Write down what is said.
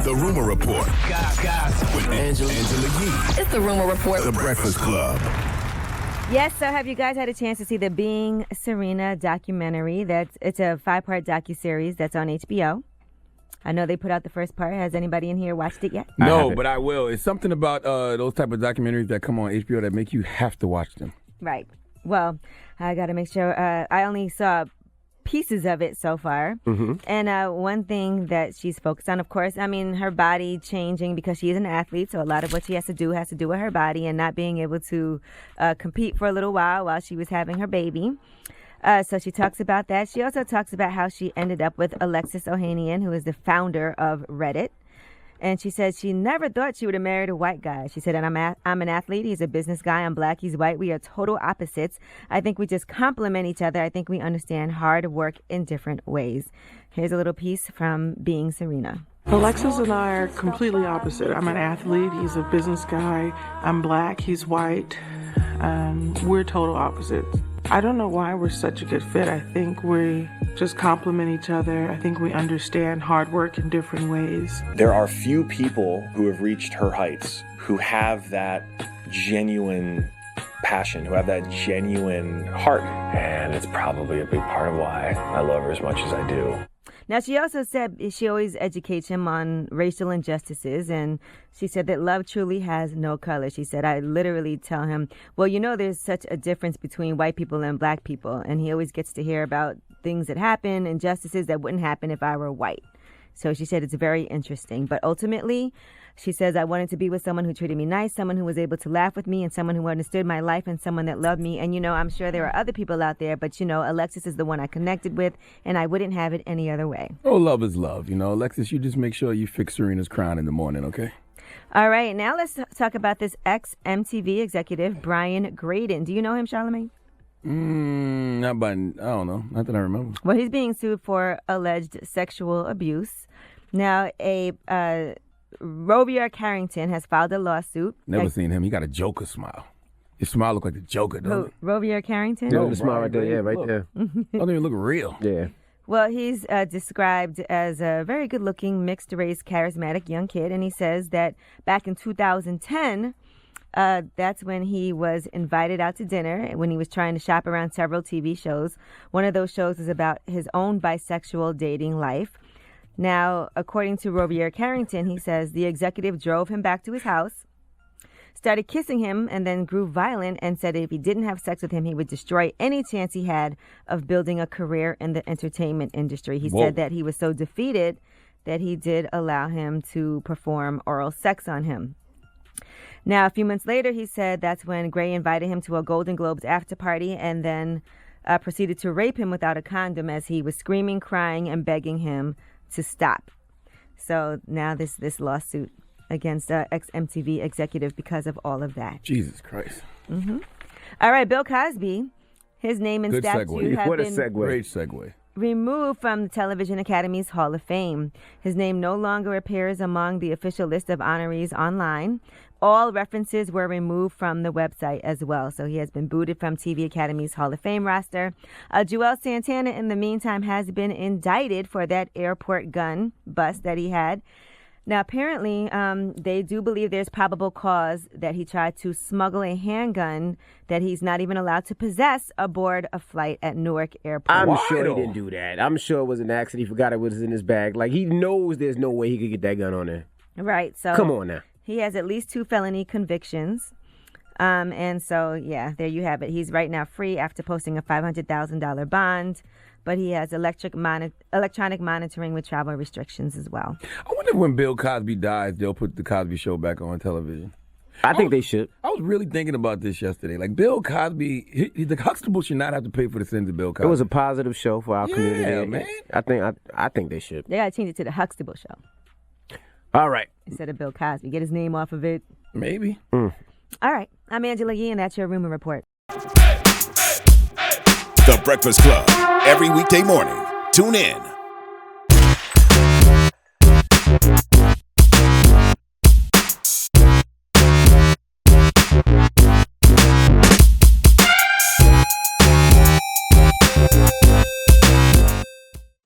The Rumor Report. With Angela Yee. It's The Rumor Report. The Breakfast Club. Yes, so have you guys had a chance to see the Being Serena documentary? It's a 5-part docuseries that's on HBO. I know they put out the first part. Has anybody in here watched it yet? No, but I will. It's something about those type of documentaries that come on HBO that make you have to watch them. Right. Well, I got to make sure. I only saw pieces of it so far. Mm-hmm. And one thing that she's focused on, of course, I mean, her body changing because she is an athlete. So a lot of what she has to do with her body and not being able to compete for a little while she was having her baby. So she talks about that. She also talks about how she ended up with Alexis Ohanian, who is the founder of Reddit. And she said she never thought she would have married a white guy. She said, and I'm an athlete. He's a business guy. I'm black. He's white. We are total opposites. I think we just complement each other. I think we understand hard work in different ways. Here's a little piece from Being Serena. Alexis and I are completely opposite. I'm an athlete. He's a business guy. I'm black. He's white. We're total opposites. I don't know why we're such a good fit. I think we just complement each other. I think we understand hard work in different ways. There are few people who have reached her heights who have that genuine passion, who have that genuine heart. And it's probably a big part of why I love her as much as I do. Now, she also said she always educates him on racial injustices, and she said that love truly has no color. She said, I literally tell him, well, you know, there's such a difference between white people and black people, and he always gets to hear about things that happen, injustices that wouldn't happen if I were white. So she said it's very interesting. But ultimately, she says, I wanted to be with someone who treated me nice, someone who was able to laugh with me, and someone who understood my life, and someone that loved me. And, you know, I'm sure there are other people out there, but, you know, Alexis is the one I connected with, and I wouldn't have it any other way. Oh, love is love. You know, Alexis, you just make sure you fix Serena's crown in the morning, okay? All right. Now let's talk about this ex-MTV executive, Brian Graydon. Do you know him, Charlamagne? Not by, I don't know. Not that I remember. Well, he's being sued for alleged sexual abuse. Now, Rovier Carrington has filed a lawsuit. Never seen him. He got a Joker smile. His smile look like the Joker, doesn't it? Rovier Carrington? No, the smile right there. Yeah, right there. Doesn't even look real. Yeah. Well, he's described as a very good-looking, mixed-race, charismatic young kid, and he says that back in 2010, that's when he was invited out to dinner when he was trying to shop around several TV shows. One of those shows is about his own bisexual dating life. Now, according to Rovier Carrington, he says the executive drove him back to his house, started kissing him, and then grew violent and said if he didn't have sex with him, he would destroy any chance he had of building a career in the entertainment industry. He said that he was so defeated that he did allow him to perform oral sex on him. Now, a few months later, he said that's when Gray invited him to a Golden Globes after party and then proceeded to rape him without a condom as he was screaming, crying, and begging him to stop. So now this lawsuit against ex-MTV executive because of all of that. Jesus Christ. Mm-hmm. All right, Bill Cosby, his name and statue have What a been segue. Great segue. removed from the Television Academy's Hall of Fame. His name no longer appears among the official list of honorees online. All references were removed from the website as well. So he has been booted from TV Academy's Hall of Fame roster. Joel Santana, in the meantime, has been indicted for that airport gun bust that he had. Now, apparently, they do believe there's probable cause that he tried to smuggle a handgun that he's not even allowed to possess aboard a flight at Newark Airport. I'm sure he didn't do that. I'm sure it was an accident. He forgot it was in his bag. Like, he knows there's no way he could get that gun on there. Right. So come on now. He has at least 2 felony convictions. And so, yeah, there you have it. He's right now free after posting a $500,000 bond. But he has electronic monitoring with travel restrictions as well. I wonder if when Bill Cosby dies, they'll put the Cosby Show back on television. I think they should. I was really thinking about this yesterday. Like, Bill Cosby, the Huxtable should not have to pay for the sins of Bill Cosby. It was a positive show for our community. Man. I think they should. They got to change it to the Huxtable Show. All right. Instead of Bill Cosby. Get his name off of it. Maybe. All right. I'm Angela Yee, and that's your Rumor Report. The Breakfast Club. Every weekday morning. Tune in.